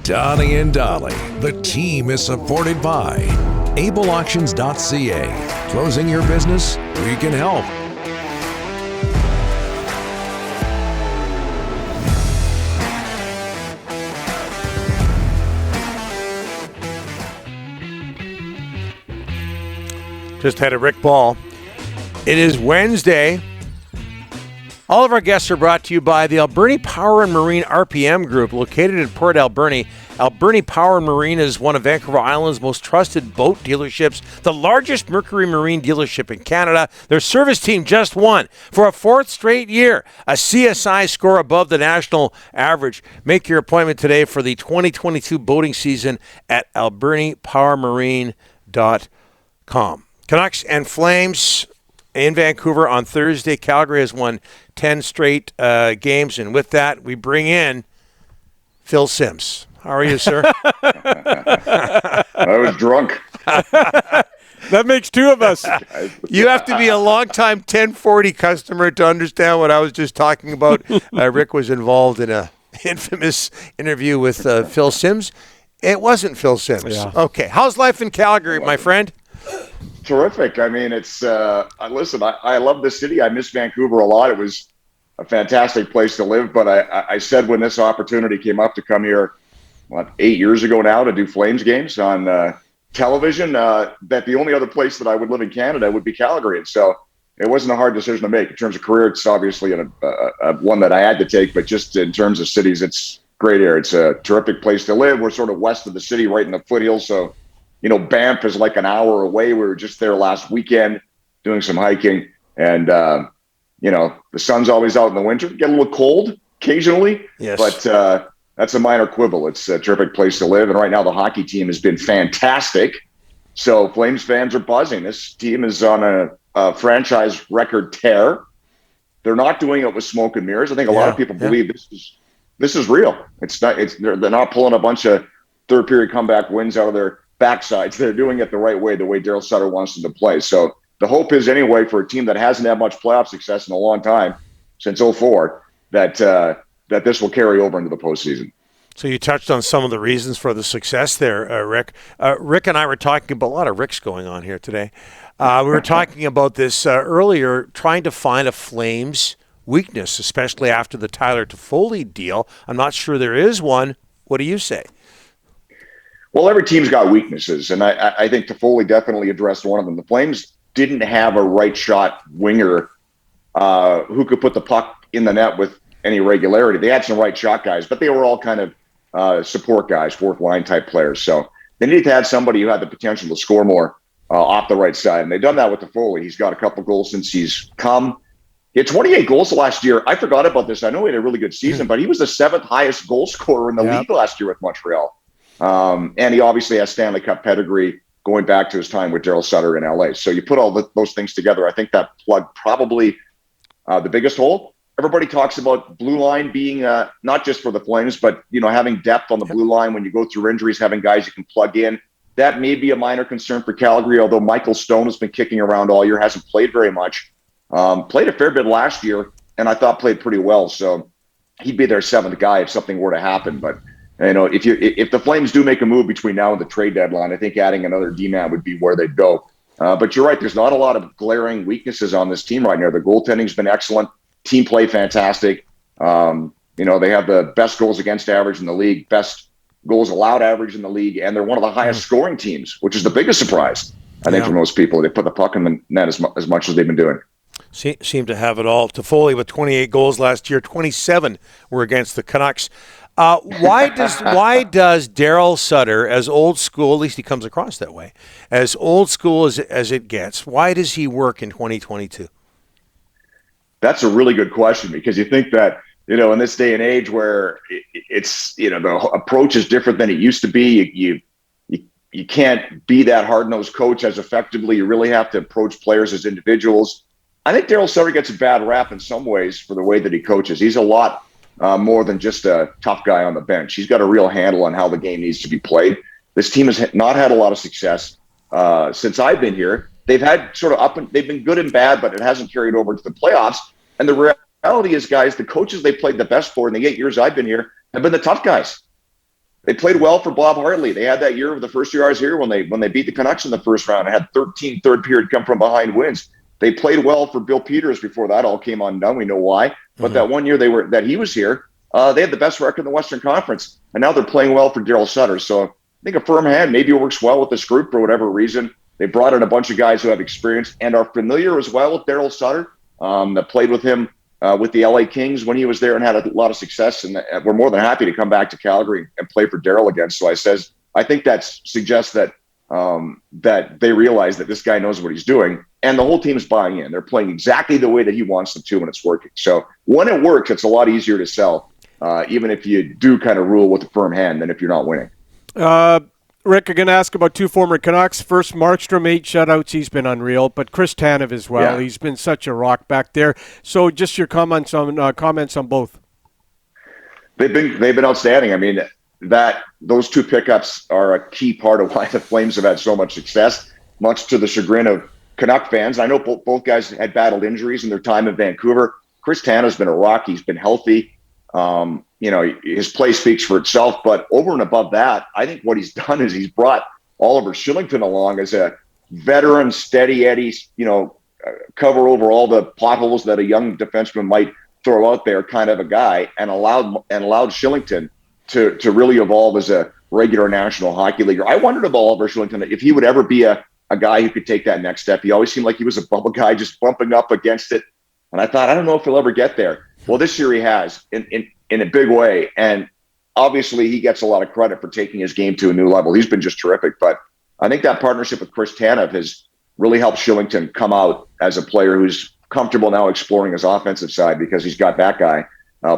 Donnie and Dolly. The team is supported by ableauctions.ca. Closing your business? We can help. Just had a Rick Ball. It is Wednesday. All of our guests are brought to you by the Alberta Power and Marine RPM Group, located in Port Alberni. Alberta Power and Marine is one of Vancouver Island's most trusted boat dealerships, the largest Mercury Marine dealership in Canada. Their service team just won, for a fourth straight year, a CSI score above the national average. Make your appointment today for the 2022 boating season at albernipowermarine.com. Canucks and Flames in Vancouver on Thursday. Calgary has won 10 straight games, and with that, we bring in Phil Simms. How are you, sir? I was drunk. That makes two of us. You have to be a long-time 1040 customer to understand what I was just talking about. Rick was involved in an infamous interview with Phil Simms. It wasn't Phil Simms. Yeah. Okay. How's life in Calgary, my friend? Terrific. I mean, it's listen, I love this city. I miss Vancouver a lot. It was a fantastic place to live. But I said when this opportunity came up to come here, 8 years ago now, to do Flames games on television, that the only other place that I would live in Canada would be Calgary. And so it wasn't a hard decision to make. In terms of career, it's obviously one that I had to take. But just in terms of cities, it's great here. It's a terrific place to live. We're sort of west of the city, right in the foothills. So, Banff is like an hour away. We were just there last weekend doing some hiking. And, the sun's always out in the winter. Get a little cold occasionally. Yes. But that's a minor quibble. It's a terrific place to live. And right now the hockey team has been fantastic. So Flames fans are buzzing. This team is on a franchise record tear. They're not doing it with smoke and mirrors. I think a lot of people believe this is real. They're not pulling a bunch of third period comeback wins out of their backsides. They're doing it the right way, the way Darryl Sutter wants them to play. So the hope is, anyway, for a team that hasn't had much playoff success in a long time, since 2004, that this will carry over into the postseason. So you touched on some of the reasons for the success there, Rick. Rick and I were talking about a lot of Ricks going on here today. We were talking about this earlier, trying to find a Flames weakness, especially after the Tyler Toffoli deal. I'm not sure there is one. What do you say? Well, every team's got weaknesses, and I think Toffoli definitely addressed one of them. The Flames didn't have a right shot winger who could put the puck in the net with any regularity. They had some right shot guys, but they were all kind of support guys, fourth line type players. So they needed to have somebody who had the potential to score more off the right side, and they've done that with Toffoli. He's got a couple goals since he's come. He had 28 goals last year. I forgot about this. I know he had a really good season, but he was the seventh highest goal scorer in the league last year with Montreal. And he obviously has Stanley Cup pedigree going back to his time with Darryl Sutter in LA. So you put all those things together, I think that plugged probably the biggest hole. Everybody talks about blue line being not just for the Flames, but having depth on the blue line when you go through injuries, having guys you can plug in. That may be a minor concern for Calgary, although Michael Stone has been kicking around all year, hasn't played very much. Played a fair bit last year, and I thought played pretty well. So he'd be their seventh guy if something were to happen. But if the Flames do make a move between now and the trade deadline, I think adding another D-man would be where they'd go. But you're right, there's not a lot of glaring weaknesses on this team right now. The goaltending's been excellent. Team play fantastic. They have the best goals against average in the league, best goals allowed average in the league, and they're one of the highest scoring teams, which is the biggest surprise, I think, for most people. They put the puck in the net as much as they've been doing. Seem to have it all. Toffoli with 28 goals last year, 27 were against the Canucks. Why does Darryl Sutter, as old school, at least he comes across that way, as old school as it gets, why does he work in 2022? That's a really good question, because you think that, in this day and age where it's, the approach is different than it used to be. You can't be that hard-nosed coach as effectively. You really have to approach players as individuals. I think Darryl Sutter gets a bad rap in some ways for the way that he coaches. He's a lot more than just a tough guy on the bench. He's got a real handle on how the game needs to be played. This team has not had a lot of success since I've been here. They've had they've been good and bad, but it hasn't carried over to the playoffs. And the reality is, guys, the coaches they played the best for in the 8 years I've been here have been the tough guys. They played well for Bob Hartley. They had that year, the first year I was here, when they beat the Canucks in the first round. I had 13 third period come from behind wins. They played well for Bill Peters before that all came undone. We know why. But that one year that he was here, they had the best record in the Western Conference. And now they're playing well for Darryl Sutter. So I think a firm hand maybe works well with this group for whatever reason. They brought in a bunch of guys who have experience and are familiar as well with Darryl Sutter, that played with him with the LA Kings when he was there and had a lot of success. And we're more than happy to come back to Calgary and play for Darryl again. So I think that suggests that that they realize that this guy knows what he's doing, and the whole team's buying in. They're playing exactly the way that he wants them to, and it's working. So when it works, it's a lot easier to sell, even if you do kind of rule with a firm hand than if you're not winning. Rick, I'm going to ask about two former Canucks. First, Markstrom, 8 shutouts. He's been unreal. But Chris Tanev as well. Yeah. He's been such a rock back there. So just your comments on both. They've been outstanding. I mean, those two pickups are a key part of why the Flames have had so much success, much to the chagrin of Canuck fans. I know both guys had battled injuries in their time in Vancouver. Chris Tanev's been a rock. He's been healthy. His play speaks for itself. But over and above that, I think what he's done is he's brought Oliver Shillington along as a veteran, steady Eddie, cover over all the potholes that a young defenseman might throw out there kind of a guy, and allowed Shillington to really evolve as a regular National Hockey Leaguer. I wondered about Oliver Shillington if he would ever be a guy who could take that next step. He always seemed like he was a bubble guy, just bumping up against it. And I thought, I don't know if he'll ever get there. Well, this year he has in a big way. And obviously he gets a lot of credit for taking his game to a new level. He's been just terrific. But I think that partnership with Chris Tanev has really helped Shillington come out as a player who's comfortable now exploring his offensive side, because he's got that guy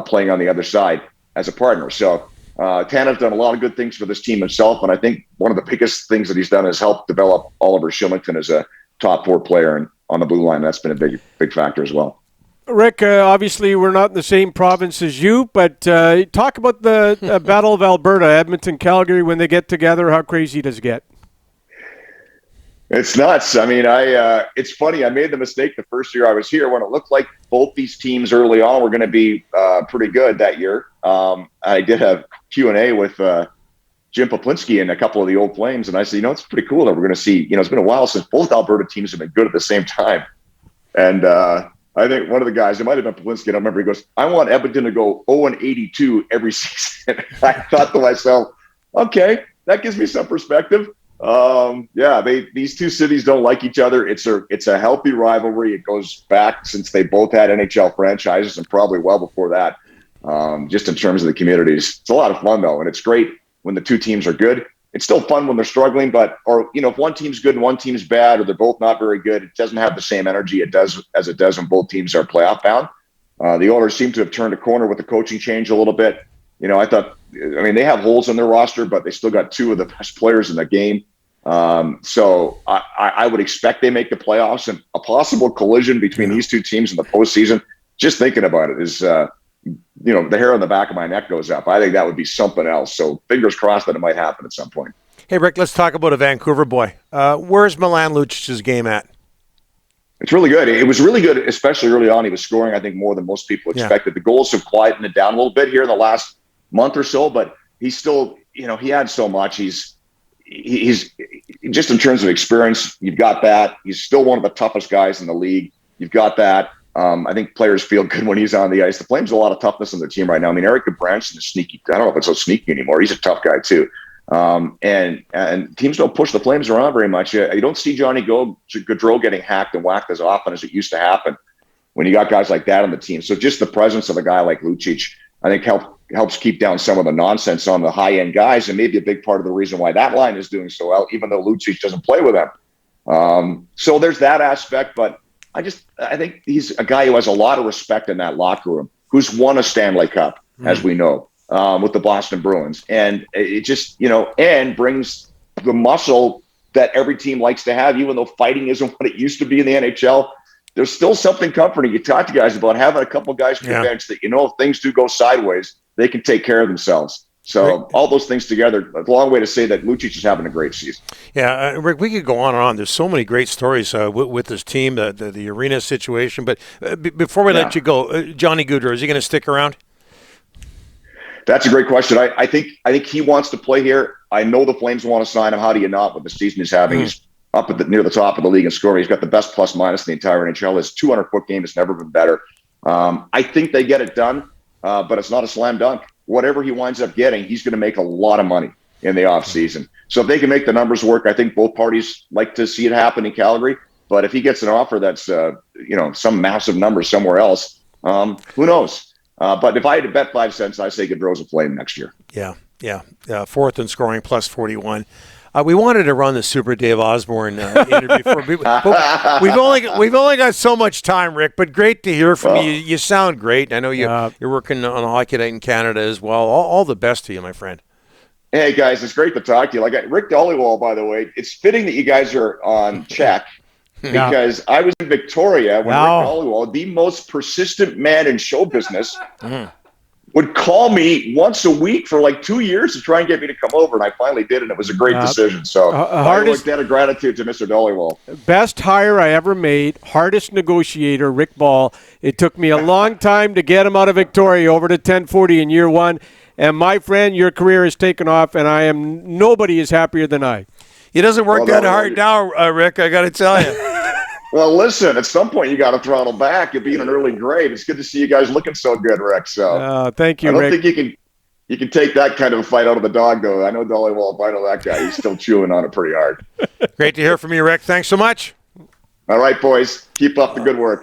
playing on the other side as a partner. So Tanev's done a lot of good things for this team himself, and I think one of the biggest things that he's done is help develop Oliver Shillington as a top 4 player, and on the blue line, that's been a big factor as well. Rick, obviously we're not in the same province as you, but talk about the Battle of Alberta, Edmonton, Calgary, when they get together. How crazy does it get? It's nuts. I mean, it's funny. I made the mistake the first year I was here when it looked like both these teams early on were going to be pretty good that year. I did have Q&A with Jim Poplinski and a couple of the old Flames, and I said, it's pretty cool that we're going to see, it's been a while since both Alberta teams have been good at the same time. And I think one of the guys, it might have been Poplinski, I don't remember, he goes, I want Edmonton to go 0-82 every season. I thought to myself, okay, that gives me some perspective. These two cities don't like each other. It's a healthy rivalry. It goes back since they both had NHL franchises, and probably well before that, just in terms of the communities. It's a lot of fun though, and it's great when the two teams are good. It's still fun when they're struggling, if one team's good and one team's bad, or they're both not very good, it doesn't have the same energy as it does when both teams are playoff bound. The owners seem to have turned a corner with the coaching change a little bit. They have holes in their roster, but they still got 2 of the best players in the game. So I would expect they make the playoffs, and a possible collision between these two teams in the postseason. Just thinking about it is, the hair on the back of my neck goes up. I think that would be something else. So fingers crossed that it might happen at some point. Hey, Rick, let's talk about a Vancouver boy. Where's Milan Lucic's game at? It's really good. It was really good, especially early on. He was scoring, I think, more than most people expected. The goals have quietened it down a little bit here in the last month or so, but he's still, he had so much. He's just in terms of experience, you've got that. He's still one of the toughest guys in the league. You've got that. I think players feel good when he's on the ice. The Flames have a lot of toughness on their team right now. I mean, Eric Branson is sneaky. I don't know if it's so sneaky anymore. He's a tough guy too. And teams don't push the Flames around very much. You don't see Johnny Gaudreau getting hacked and whacked as often as it used to happen when you got guys like that on the team. So just the presence of a guy like Lucic, I think helps keep down some of the nonsense on the high-end guys, and maybe a big part of the reason why that line is doing so well, even though Lucic doesn't play with them. So there's that aspect, but I think he's a guy who has a lot of respect in that locker room, who's won a Stanley Cup, as we know, with the Boston Bruins. And it just, and brings the muscle that every team likes to have, even though fighting isn't what it used to be in the NHL. There's still something comforting. You talk to guys about having a couple guys from the bench that, if things do go sideways, they can take care of themselves. So all those things together, a long way to say that Lucic is having a great season. Yeah, Rick, we could go on and on. There's so many great stories with this team, the arena situation. But before we let you go, Johnny Gaudreau, is he going to stick around? That's a great question. I think he wants to play here. I know the Flames want to sign him. How do you not with the season he's having? He's up at near the top of the league in scoring. He's got the best plus minus in the entire NHL. His 200-foot game has never been better. I think they get it done, but it's not a slam dunk. Whatever he winds up getting, he's going to make a lot of money in the offseason. So if they can make the numbers work, I think both parties like to see it happen in Calgary. But if he gets an offer that's some massive number somewhere else, who knows? But if I had to bet 5 cents, I say Gaudreau's a Flame next year. Yeah. Fourth in scoring, plus 41. We wanted to run the Super Dave Osborne interview but we've only got so much time, Rick. But great to hear from you. You sound great. I know you're working on a hockey night in Canada as well. All the best to you, my friend. Hey guys, it's great to talk to you. Rick Dollywall, by the way. It's fitting that you guys are on check. Because I was in Victoria when Rick Dollywall, the most persistent man in show business, would call me once a week for 2 years to try and get me to come over, and I finally did, and it was a great decision. So hardest debt of gratitude to Mr. Dollywall. Best hire I ever made, hardest negotiator, Rick Ball. It took me a long time to get him out of Victoria over to 1040 in year one, and my friend, your career has taken off, and nobody is happier than I. It doesn't work that hard now, Rick, I got to tell you. Well, listen, at some point you got to throttle back. You'll be in an early grade. It's good to see you guys looking so good, Rick. So thank you, Rick. I don't Rick. think you can take that kind of a fight out of the dog, though. I know Dollywall, if I know that guy, he's still chewing on it pretty hard. Great to hear from you, Rick. Thanks so much. All right, boys. Keep up the good work.